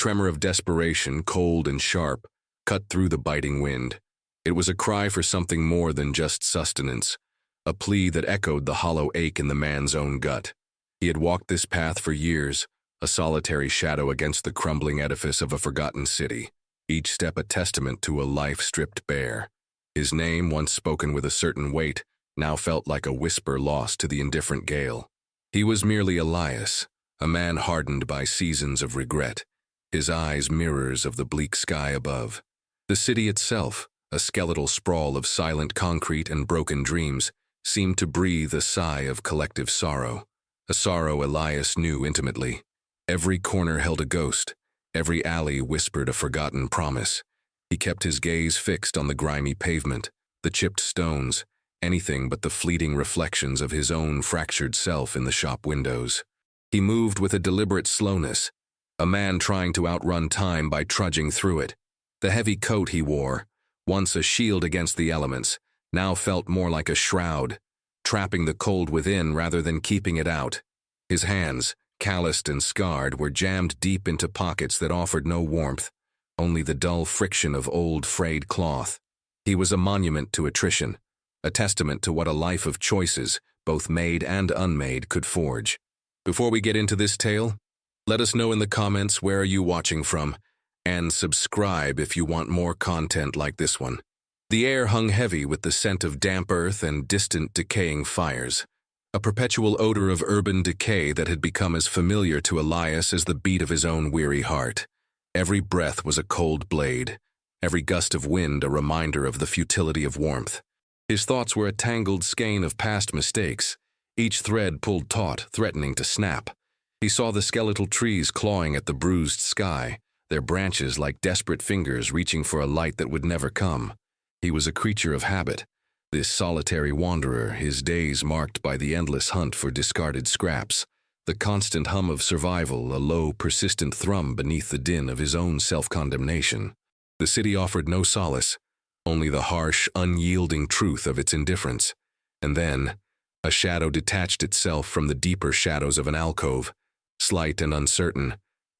tremor of desperation, cold and sharp, cut through the biting wind. It was a cry for something more than just sustenance, a plea that echoed the hollow ache in the man's own gut. He had walked this path for years, a solitary shadow against the crumbling edifice of a forgotten city, each step a testament to a life stripped bare. His name, once spoken with a certain weight, now felt like a whisper lost to the indifferent gale. He was merely Elias, a man hardened by seasons of regret, his eyes mirrors of the bleak sky above. The city itself, a skeletal sprawl of silent concrete and broken dreams, seemed to breathe a sigh of collective sorrow, a sorrow Elias knew intimately. Every corner held a ghost, every alley whispered a forgotten promise. He kept his gaze fixed on the grimy pavement, the chipped stones, anything but the fleeting reflections of his own fractured self in the shop windows. He moved with a deliberate slowness, a man trying to outrun time by trudging through it. The heavy coat he wore, once a shield against the elements, now felt more like a shroud, trapping the cold within rather than keeping it out. His hands, calloused and scarred, were jammed deep into pockets that offered no warmth, only the dull friction of old frayed cloth. He was a monument to attrition, a testament to what a life of choices, both made and unmade, could forge. Before we get into this tale, let us know in the comments where are you watching from, and subscribe if you want more content like this one. The air hung heavy with the scent of damp earth and distant decaying fires, a perpetual odor of urban decay that had become as familiar to Elias as the beat of his own weary heart. Every breath was a cold blade, every gust of wind a reminder of the futility of warmth. His thoughts were a tangled skein of past mistakes, each thread pulled taut, threatening to snap. He saw the skeletal trees clawing at the bruised sky, their branches like desperate fingers reaching for a light that would never come. He was a creature of habit, this solitary wanderer, his days marked by the endless hunt for discarded scraps, the constant hum of survival, a low, persistent thrum beneath the din of his own self-condemnation. The city offered no solace, only the harsh, unyielding truth of its indifference. And then, a shadow detached itself from the deeper shadows of an alcove, slight and uncertain,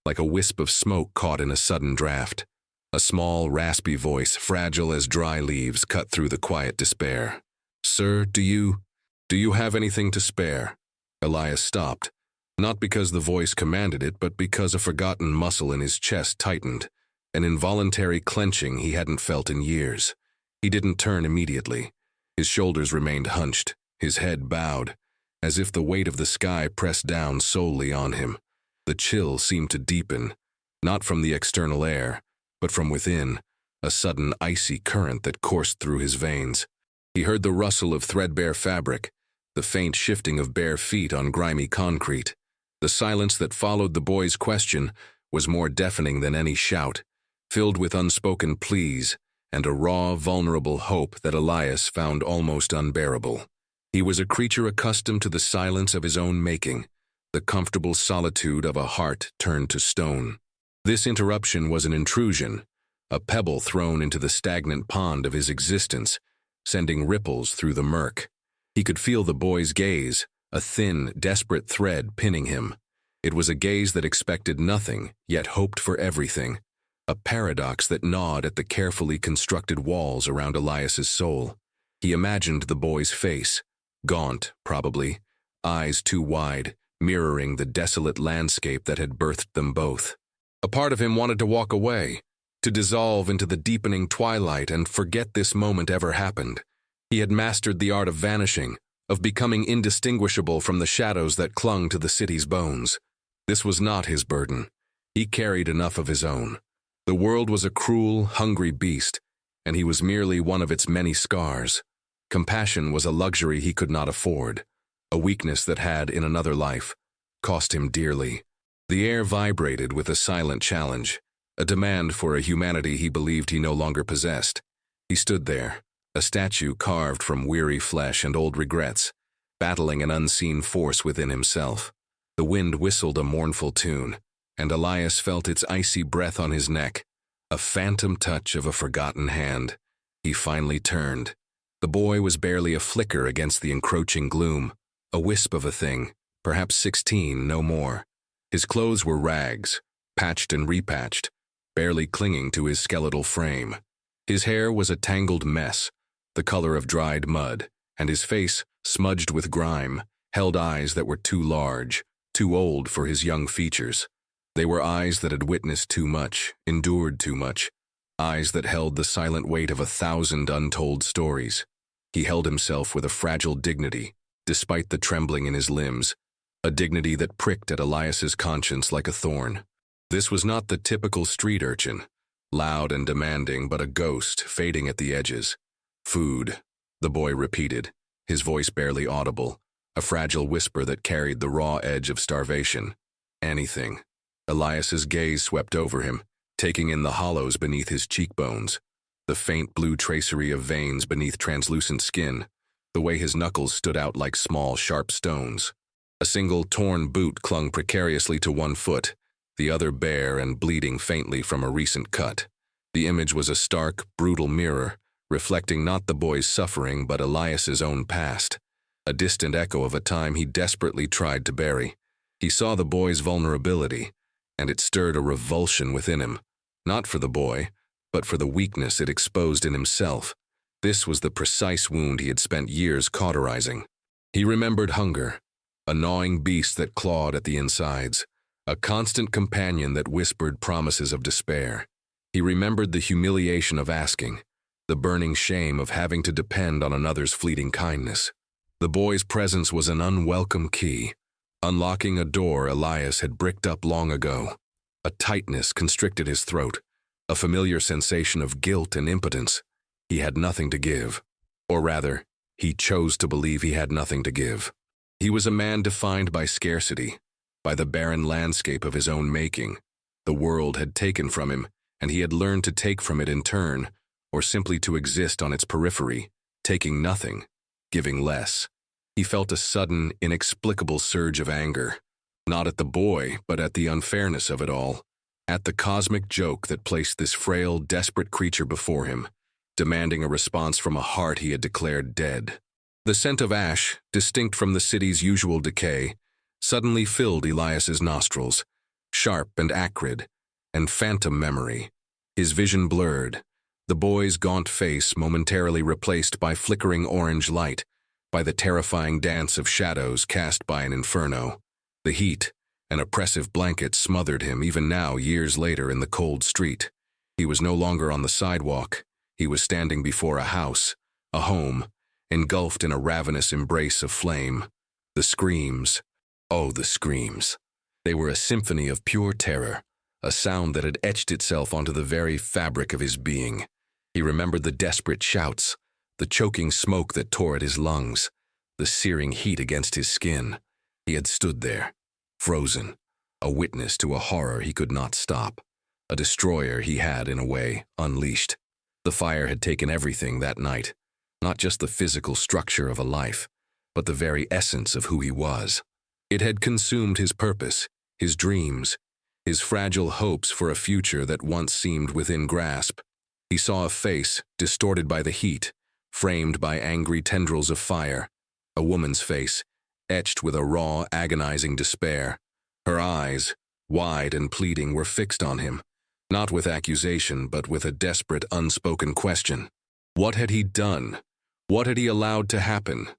like a wisp of smoke caught in a sudden draft. A small, raspy voice, fragile as dry leaves, cut through the quiet despair. "Sir, do you have anything to spare?" Elias stopped, not because the voice commanded it, but because a forgotten muscle in his chest tightened, an involuntary clenching he hadn't felt in years. He didn't turn immediately. His shoulders remained hunched, his head bowed, as if the weight of the sky pressed down solely on him. The chill seemed to deepen, not from the external air, but from within, a sudden icy current that coursed through his veins. He heard the rustle of threadbare fabric, the faint shifting of bare feet on grimy concrete. The silence that followed the boy's question was more deafening than any shout, filled with unspoken pleas and a raw, vulnerable hope that Elias found almost unbearable. He was a creature accustomed to the silence of his own making, the comfortable solitude of a heart turned to stone. This interruption was an intrusion, a pebble thrown into the stagnant pond of his existence, sending ripples through the murk. He could feel the boy's gaze, a thin, desperate thread pinning him. It was a gaze that expected nothing, yet hoped for everything, a paradox that gnawed at the carefully constructed walls around Elias's soul. He imagined the boy's face, gaunt, probably, eyes too wide, mirroring the desolate landscape that had birthed them both. A part of him wanted to walk away, to dissolve into the deepening twilight and forget this moment ever happened. He had mastered the art of vanishing, of becoming indistinguishable from the shadows that clung to the city's bones. This was not his burden. He carried enough of his own. The world was a cruel, hungry beast, and he was merely one of its many scars. Compassion was a luxury he could not afford, a weakness that had, in another life, cost him dearly. The air vibrated with a silent challenge, a demand for a humanity he believed he no longer possessed. He stood there, a statue carved from weary flesh and old regrets, battling an unseen force within himself. The wind whistled a mournful tune, and Elias felt its icy breath on his neck, a phantom touch of a forgotten hand. He finally turned. The boy was barely a flicker against the encroaching gloom, a wisp of a thing, perhaps 16, no more. His clothes were rags, patched and repatched, barely clinging to his skeletal frame. His hair was a tangled mess, the color of dried mud, and his face, smudged with grime, held eyes that were too large, too old for his young features. They were eyes that had witnessed too much, endured too much, eyes that held the silent weight of 1,000 untold stories. He held himself with a fragile dignity, despite the trembling in his limbs, a dignity that pricked at Elias's conscience like a thorn. This was not the typical street urchin, loud and demanding, but a ghost fading at the edges. Food, the boy repeated, his voice barely audible, a fragile whisper that carried the raw edge of starvation. Anything. Elias's gaze swept over him, taking in the hollows beneath his cheekbones, the faint blue tracery of veins beneath translucent skin, the way his knuckles stood out like small, sharp stones. A single torn boot clung precariously to one foot, the other bare and bleeding faintly from a recent cut. The image was a stark, brutal mirror, reflecting not the boy's suffering but Elias's own past, a distant echo of a time he desperately tried to bury. He saw the boy's vulnerability, and it stirred a revulsion within him, not for the boy, but for the weakness it exposed in himself. This was the precise wound he had spent years cauterizing. He remembered hunger, a gnawing beast that clawed at the insides, a constant companion that whispered promises of despair. He remembered the humiliation of asking, the burning shame of having to depend on another's fleeting kindness. The boy's presence was an unwelcome key, unlocking a door Elias had bricked up long ago. A tightness constricted his throat, a familiar sensation of guilt and impotence. He had nothing to give. Or rather, he chose to believe he had nothing to give. He was a man defined by scarcity, by the barren landscape of his own making. The world had taken from him, and he had learned to take from it in turn, or simply to exist on its periphery, taking nothing, giving less. He felt a sudden, inexplicable surge of anger, not at the boy, but at the unfairness of it all, at the cosmic joke that placed this frail, desperate creature before him, demanding a response from a heart he had declared dead. The scent of ash, distinct from the city's usual decay, suddenly filled Elias's nostrils, sharp and acrid, and phantom memory. His vision blurred, the boy's gaunt face momentarily replaced by flickering orange light, by the terrifying dance of shadows cast by an inferno. The heat, an oppressive blanket, smothered him even now, years later, in the cold street. He was no longer on the sidewalk. He was standing before a house, a home, engulfed in a ravenous embrace of flame. The screams. Oh, the screams. They were a symphony of pure terror, a sound that had etched itself onto the very fabric of his being. He remembered the desperate shouts, the choking smoke that tore at his lungs, the searing heat against his skin. He had stood there, frozen, a witness to a horror he could not stop, a destroyer he had, in a way, unleashed. The fire had taken everything that night, not just the physical structure of a life, but the very essence of who he was. It had consumed his purpose, his dreams, his fragile hopes for a future that once seemed within grasp. He saw a face, distorted by the heat, framed by angry tendrils of fire, a woman's face, etched with a raw, agonizing despair. Her eyes, wide and pleading, were fixed on him, not with accusation, but with a desperate, unspoken question. What had he done? What had he allowed to happen?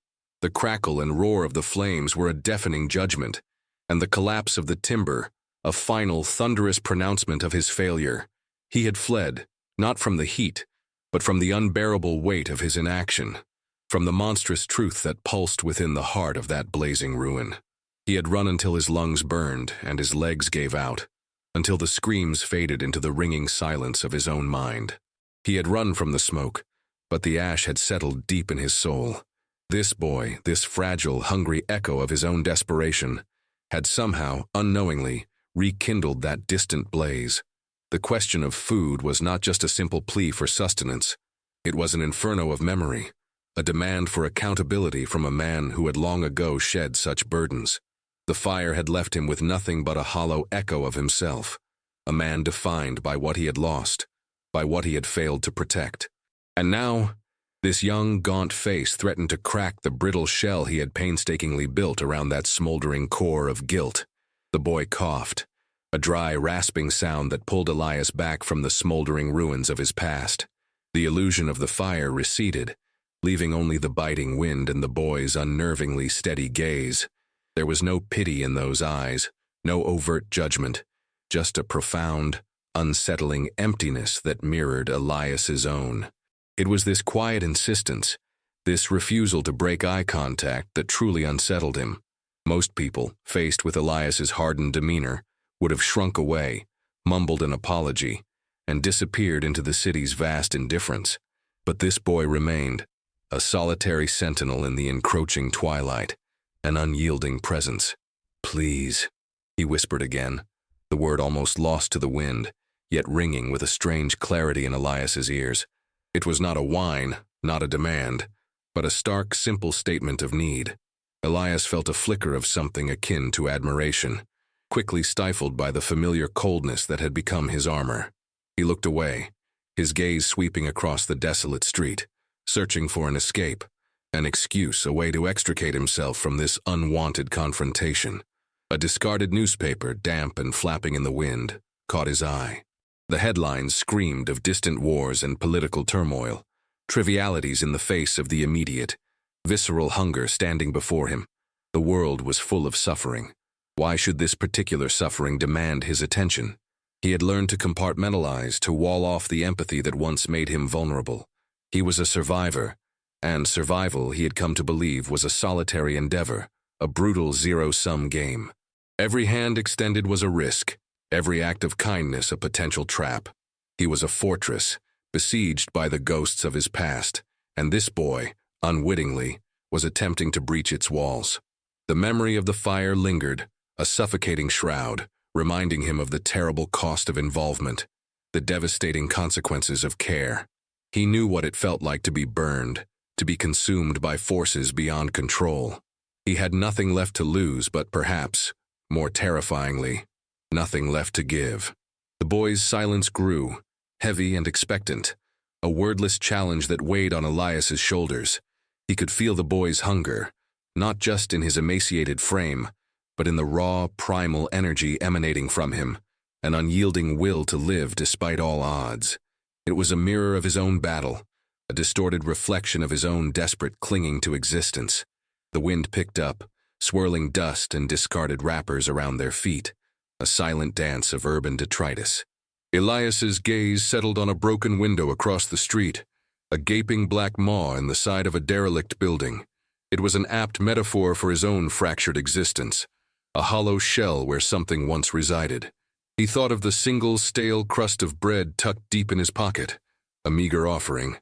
The crackle and roar of the flames were a deafening judgment, and the collapse of the timber, a final, thunderous pronouncement of his failure. He had fled, not from the heat, but from the unbearable weight of his inaction, from the monstrous truth that pulsed within the heart of that blazing ruin. He had run until his lungs burned and his legs gave out, until the screams faded into the ringing silence of his own mind. He had run from the smoke, but the ash had settled deep in his soul. This boy, this fragile, hungry echo of his own desperation, had somehow, unknowingly, rekindled that distant blaze. The question of food was not just a simple plea for sustenance. It was an inferno of memory, a demand for accountability from a man who had long ago shed such burdens. The fire had left him with nothing but a hollow echo of himself, a man defined by what he had lost, by what he had failed to protect. And now, this young, gaunt face threatened to crack the brittle shell he had painstakingly built around that smoldering core of guilt. The boy coughed, a dry, rasping sound that pulled Elias back from the smoldering ruins of his past. The illusion of the fire receded, leaving only the biting wind and the boy's unnervingly steady gaze. There was no pity in those eyes, no overt judgment, just a profound, unsettling emptiness that mirrored Elias's own. It was this quiet insistence, this refusal to break eye contact, that truly unsettled him. Most people, faced with Elias's hardened demeanor, would have shrunk away, mumbled an apology, and disappeared into the city's vast indifference. But this boy remained, a solitary sentinel in the encroaching twilight, an unyielding presence. "Please," he whispered again, the word almost lost to the wind, yet ringing with a strange clarity in Elias's ears. It was not a whine, not a demand, but a stark, simple statement of need. Elias felt a flicker of something akin to admiration, quickly stifled by the familiar coldness that had become his armor. He looked away, his gaze sweeping across the desolate street, searching for an escape, an excuse, a way to extricate himself from this unwanted confrontation. A discarded newspaper, damp and flapping in the wind, caught his eye. The headlines screamed of distant wars and political turmoil, trivialities in the face of the immediate, visceral hunger standing before him. The world was full of suffering. Why should this particular suffering demand his attention? He had learned to compartmentalize, to wall off the empathy that once made him vulnerable. He was a survivor, and survival, he had come to believe, was a solitary endeavor, a brutal zero-sum game. Every hand extended was a risk, every act of kindness a potential trap. He was a fortress, besieged by the ghosts of his past, and this boy, unwittingly, was attempting to breach its walls. The memory of the fire lingered, a suffocating shroud, reminding him of the terrible cost of involvement, the devastating consequences of care. He knew what it felt like to be burned, to be consumed by forces beyond control. He had nothing left to lose, but perhaps, more terrifyingly, nothing left to give. The boy's silence grew, heavy and expectant, a wordless challenge that weighed on Elias's shoulders. He could feel the boy's hunger, not just in his emaciated frame, but in the raw, primal energy emanating from him, an unyielding will to live despite all odds. It was a mirror of his own battle, a distorted reflection of his own desperate clinging to existence. The wind picked up, swirling dust and discarded wrappers around their feet, a silent dance of urban detritus. Elias's gaze settled on a broken window across the street, a gaping black maw in the side of a derelict building. It was an apt metaphor for his own fractured existence, a hollow shell where something once resided. He thought of the single stale crust of bread tucked deep in his pocket, a meager offering,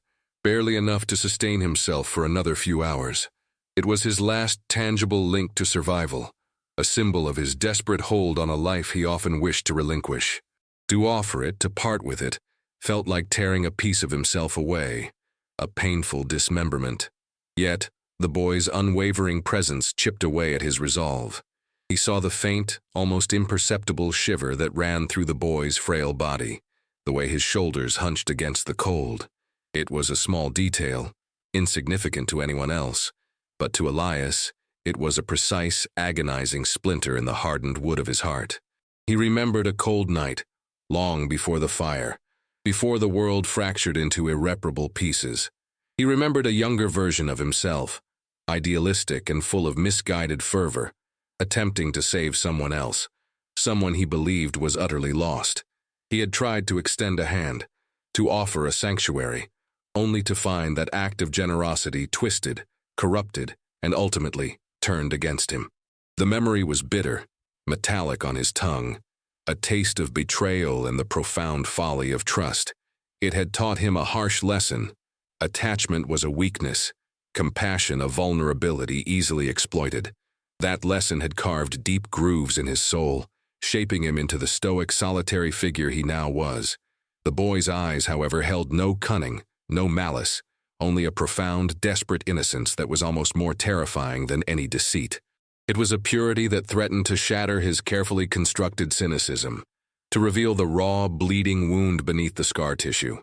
barely enough to sustain himself for another few hours. It was his last tangible link to survival, a symbol of his desperate hold on a life he often wished to relinquish. To offer it, to part with it, felt like tearing a piece of himself away, a painful dismemberment. Yet, the boy's unwavering presence chipped away at his resolve. He saw the faint, almost imperceptible shiver that ran through the boy's frail body, the way his shoulders hunched against the cold. It was a small detail, insignificant to anyone else, but to Elias, it was a precise, agonizing splinter in the hardened wood of his heart. He remembered a cold night, long before the fire, before the world fractured into irreparable pieces. He remembered a younger version of himself, idealistic and full of misguided fervor, attempting to save someone else, someone he believed was utterly lost. He had tried to extend a hand, to offer a sanctuary, only to find that act of generosity twisted, corrupted, and ultimately turned against him. The memory was bitter, metallic on his tongue, a taste of betrayal and the profound folly of trust. It had taught him a harsh lesson. Attachment was a weakness, compassion a vulnerability easily exploited. That lesson had carved deep grooves in his soul, shaping him into the stoic, solitary figure he now was. The boy's eyes, however, held no cunning, no malice, only a profound, desperate innocence that was almost more terrifying than any deceit. It was a purity that threatened to shatter his carefully constructed cynicism, to reveal the raw, bleeding wound beneath the scar tissue.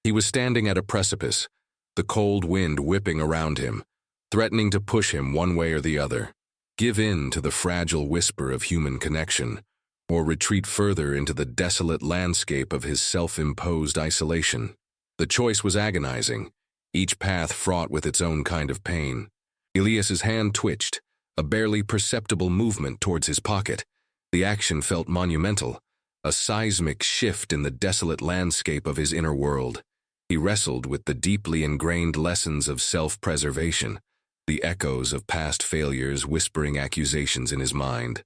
He was standing at a precipice, the cold wind whipping around him, threatening to push him one way or the other. Give in to the fragile whisper of human connection, or retreat further into the desolate landscape of his self-imposed isolation. The choice was agonizing, each path fraught with its own kind of pain. Elias's hand twitched, a barely perceptible movement towards his pocket. The action felt monumental, a seismic shift in the desolate landscape of his inner world. He wrestled with the deeply ingrained lessons of self-preservation, the echoes of past failures whispering accusations in his mind.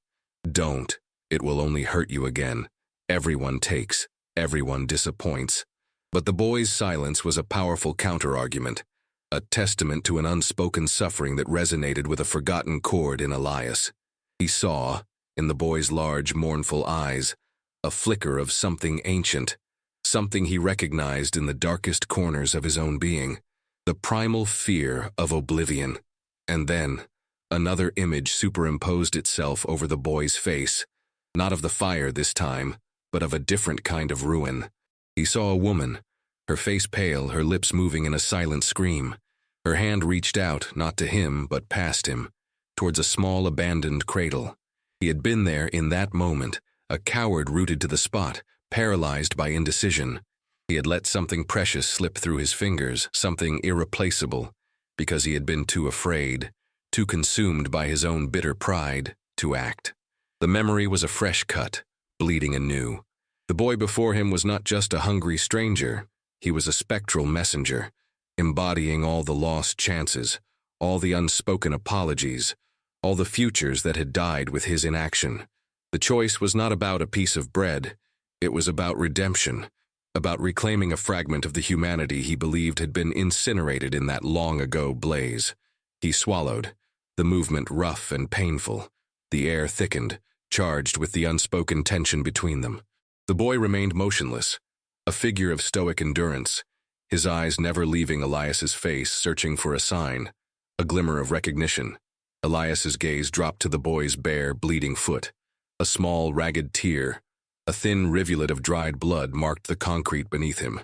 Don't. It will only hurt you again. Everyone takes. Everyone disappoints. But the boy's silence was a powerful counterargument, a testament to an unspoken suffering that resonated with a forgotten chord in Elias. He saw, in the boy's large, mournful eyes, a flicker of something ancient, something he recognized in the darkest corners of his own being, the primal fear of oblivion. And then, another image superimposed itself over the boy's face, not of the fire this time, but of a different kind of ruin. He saw a woman, her face pale, her lips moving in a silent scream. Her hand reached out, not to him, but past him, towards a small abandoned cradle. He had been there in that moment, a coward rooted to the spot, paralyzed by indecision. He had let something precious slip through his fingers, something irreplaceable, because he had been too afraid, too consumed by his own bitter pride, to act. The memory was a fresh cut, bleeding anew. The boy before him was not just a hungry stranger, he was a spectral messenger, embodying all the lost chances, all the unspoken apologies, all the futures that had died with his inaction. The choice was not about a piece of bread, it was about redemption, about reclaiming a fragment of the humanity he believed had been incinerated in that long-ago blaze. He swallowed, the movement rough and painful. The air thickened, charged with the unspoken tension between them. The boy remained motionless, a figure of stoic endurance, his eyes never leaving Elias's face, searching for a sign, a glimmer of recognition. Elias's gaze dropped to the boy's bare, bleeding foot. A small, ragged tear, a thin rivulet of dried blood marked the concrete beneath him.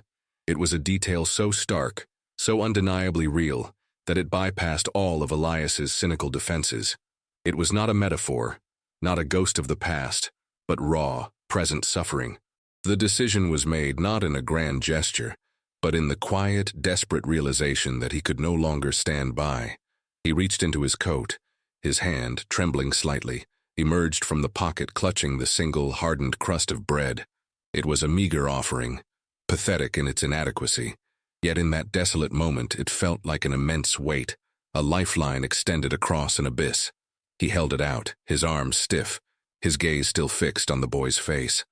It was a detail so stark, so undeniably real, that it bypassed all of Elias's cynical defenses. It was not a metaphor, not a ghost of the past, but raw, present suffering. The decision was made not in a grand gesture, but in the quiet, desperate realization that he could no longer stand by. He reached into his coat, his hand, trembling slightly, emerged from the pocket clutching the single hardened crust of bread. It was a meager offering, pathetic in its inadequacy, yet in that desolate moment it felt like an immense weight, a lifeline extended across an abyss. He held it out, his arms stiff, his gaze still fixed on the boy's face.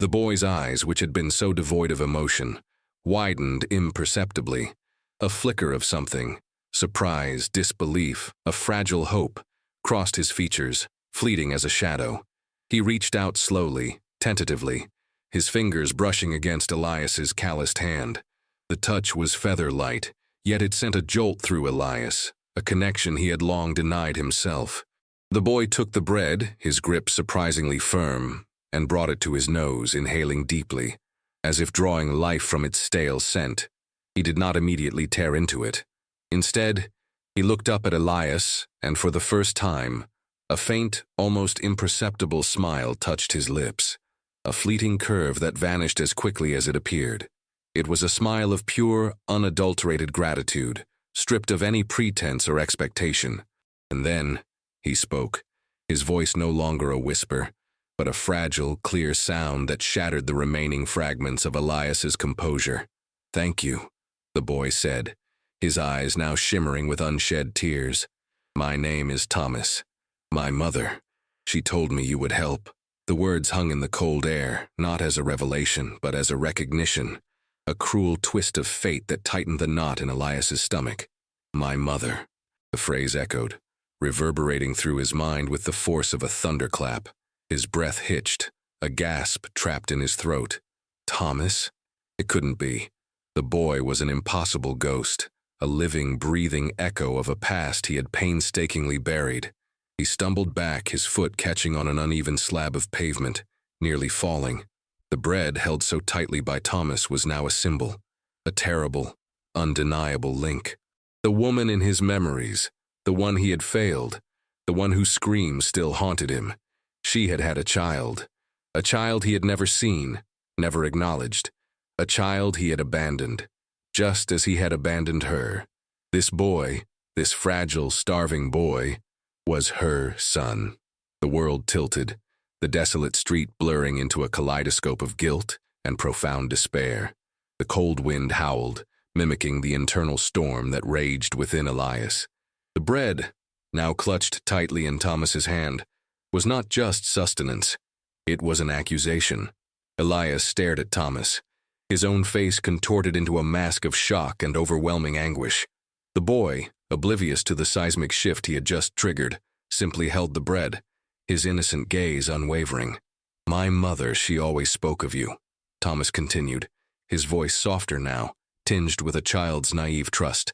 The boy's eyes, which had been so devoid of emotion, widened imperceptibly. A flicker of something, surprise, disbelief, a fragile hope, crossed his features, fleeting as a shadow. He reached out slowly, tentatively, his fingers brushing against Elias's calloused hand. The touch was feather-light, yet it sent a jolt through Elias, a connection he had long denied himself. The boy took the bread, his grip surprisingly firm, and brought it to his nose, inhaling deeply, as if drawing life from its stale scent. He did not immediately tear into it. Instead, he looked up at Elias, and for the first time, a faint, almost imperceptible smile touched his lips, a fleeting curve that vanished as quickly as it appeared. It was a smile of pure, unadulterated gratitude, stripped of any pretense or expectation. And then, he spoke, his voice no longer a whisper, but a fragile, clear sound that shattered the remaining fragments of Elias's composure. "Thank you," the boy said, his eyes now shimmering with unshed tears. "My name is Thomas. My mother. She told me you would help." The words hung in the cold air, not as a revelation, but as a recognition, a cruel twist of fate that tightened the knot in Elias's stomach. "My mother," the phrase echoed, reverberating through his mind with the force of a thunderclap. His breath hitched, a gasp trapped in his throat. Thomas? It couldn't be. The boy was an impossible ghost, a living, breathing echo of a past he had painstakingly buried. He stumbled back, his foot catching on an uneven slab of pavement, nearly falling. The bread, held so tightly by Thomas, was now a symbol, a terrible, undeniable link. The woman in his memories, the one he had failed, the one whose screams still haunted him. She had had a child, A child he had never seen, never acknowledged. A child he had abandoned, just as he had abandoned her. This boy, this fragile, starving boy, was her son. The world tilted, the desolate street blurring into a kaleidoscope of guilt and profound despair. The cold wind howled, mimicking the internal storm that raged within Elias. The bread, now clutched tightly in Thomas's hand, was not just sustenance. It was an accusation. Elias stared at Thomas, his own face contorted into a mask of shock and overwhelming anguish. The boy, oblivious to the seismic shift he had just triggered, simply held the bread, his innocent gaze unwavering. "My mother, she always spoke of you," Thomas continued, his voice softer now, tinged with a child's naive trust.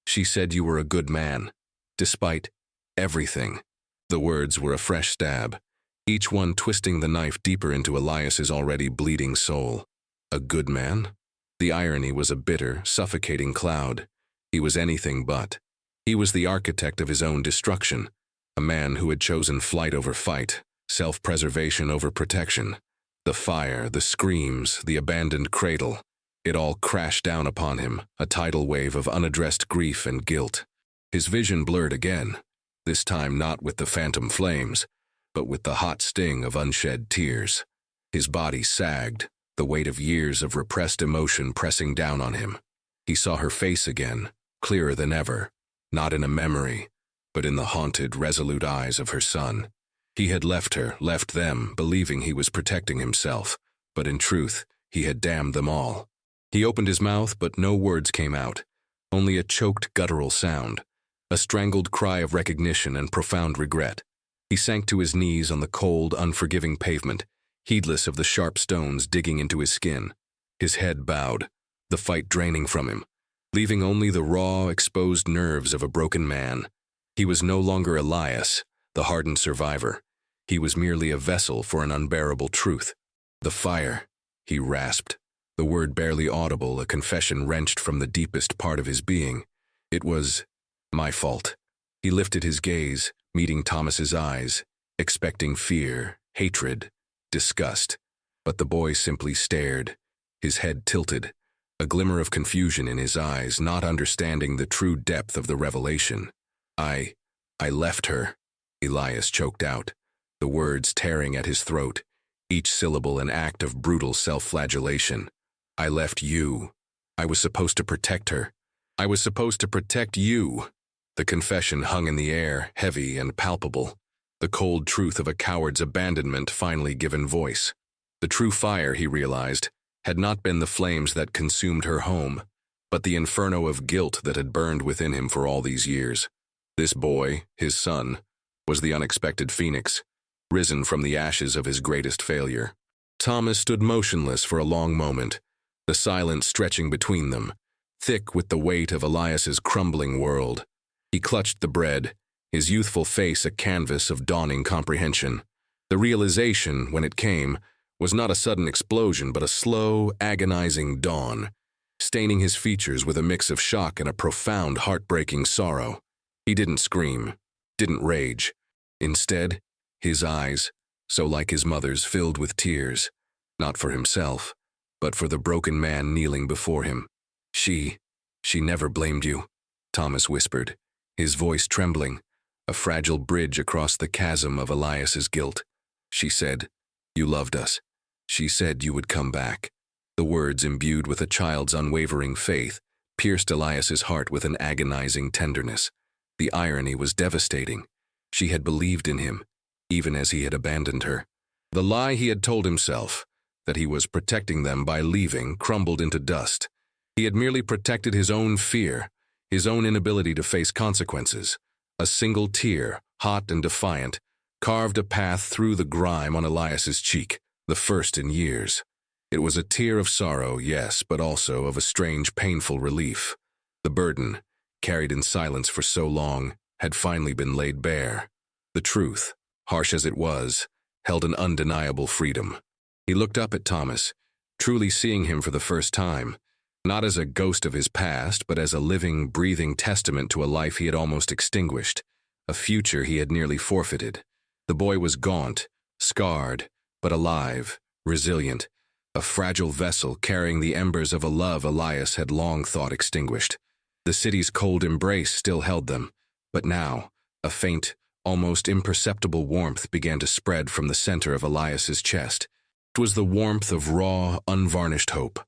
"She said you were a good man, despite everything." The words were a fresh stab, each one twisting the knife deeper into Elias's already bleeding soul. A good man? The irony was a bitter, suffocating cloud. He was anything but. He was the architect of his own destruction, a man who had chosen flight over fight, self-preservation over protection. The fire, the screams, the abandoned cradle, it all crashed down upon him, a tidal wave of unaddressed grief and guilt. His vision blurred again, this time not with the phantom flames, but with the hot sting of unshed tears. His body sagged, the weight of years of repressed emotion pressing down on him. He saw her face again, clearer than ever, not in a memory, but in the haunted, resolute eyes of her son. He had left her, left them, believing he was protecting himself, but in truth, he had damned them all. He opened his mouth, but no words came out, only a choked guttural sound, a strangled cry of recognition and profound regret. He sank to his knees on the cold, unforgiving pavement, heedless of the sharp stones digging into his skin. His head bowed, the fight draining from him, leaving only the raw, exposed nerves of a broken man. He was no longer Elias, the hardened survivor. He was merely a vessel for an unbearable truth. "The fire," he rasped, the word barely audible, a confession wrenched from the deepest part of his being. It was my fault. He lifted his gaze, meeting Thomas's eyes, expecting fear, hatred, disgust. But the boy simply stared, his head tilted, a glimmer of confusion in his eyes, not understanding the true depth of the revelation. I left her," Elias choked out, the words tearing at his throat, each syllable an act of brutal self-flagellation. "I left you. I was supposed to protect her. I was supposed to protect you." The confession hung in the air, heavy and palpable, the cold truth of a coward's abandonment finally given voice. The true fire, he realized, had not been the flames that consumed her home, but the inferno of guilt that had burned within him for all these years. This boy, his son, was the unexpected phoenix, risen from the ashes of his greatest failure. Thomas stood motionless for a long moment, the silence stretching between them, thick with the weight of Elias's crumbling world. He clutched the bread, his youthful face a canvas of dawning comprehension. The realization, when it came, was not a sudden explosion but a slow, agonizing dawn, staining his features with a mix of shock and a profound, heartbreaking sorrow. He didn't scream, didn't rage. Instead, his eyes, so like his mother's, filled with tears, not for himself, but for the broken man kneeling before him. She never blamed you," Thomas whispered, his voice trembling, a fragile bridge across the chasm of Elias's guilt. "She said, you loved us. She said you would come back." The words, imbued with a child's unwavering faith, pierced Elias's heart with an agonizing tenderness. The irony was devastating. She had believed in him, even as he had abandoned her. The lie he had told himself, that he was protecting them by leaving, crumbled into dust. He had merely protected his own fear, his own inability to face consequences. A single tear, hot and defiant, carved a path through the grime on Elias's cheek, the first in years. It was a tear of sorrow, yes, but also of a strange, painful relief. The burden, carried in silence for so long, had finally been laid bare. The truth, harsh as it was, held an undeniable freedom. He looked up at Thomas, truly seeing him for the first time, not as a ghost of his past, but as a living, breathing testament to a life he had almost extinguished, a future he had nearly forfeited. The boy was gaunt, scarred, but alive, resilient, a fragile vessel carrying the embers of a love Elias had long thought extinguished. The city's cold embrace still held them, but now, a faint, almost imperceptible warmth began to spread from the center of Elias's chest. It was the warmth of raw, unvarnished hope,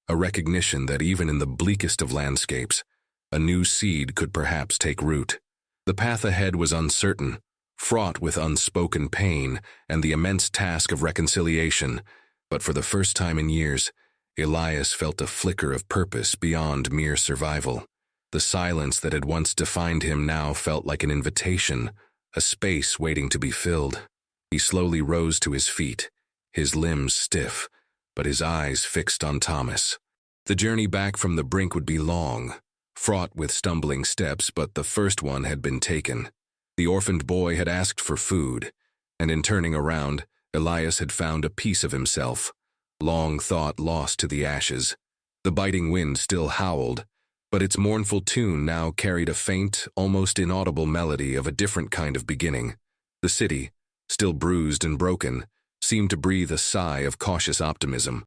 a recognition that even in the bleakest of landscapes, a new seed could perhaps take root. The path ahead was uncertain, fraught with unspoken pain and the immense task of reconciliation, but for the first time in years, Elias felt a flicker of purpose beyond mere survival. The silence that had once defined him now felt like an invitation, a space waiting to be filled. He slowly rose to his feet, his limbs stiff, but his eyes fixed on Thomas. The journey back from the brink would be long, fraught with stumbling steps, but the first one had been taken. The orphaned boy had asked for food, and in turning around, Elias had found a piece of himself, long thought lost to the ashes. The biting wind still howled, but its mournful tune now carried a faint, almost inaudible melody of a different kind of beginning. The city, still bruised and broken, seemed to breathe a sigh of cautious optimism.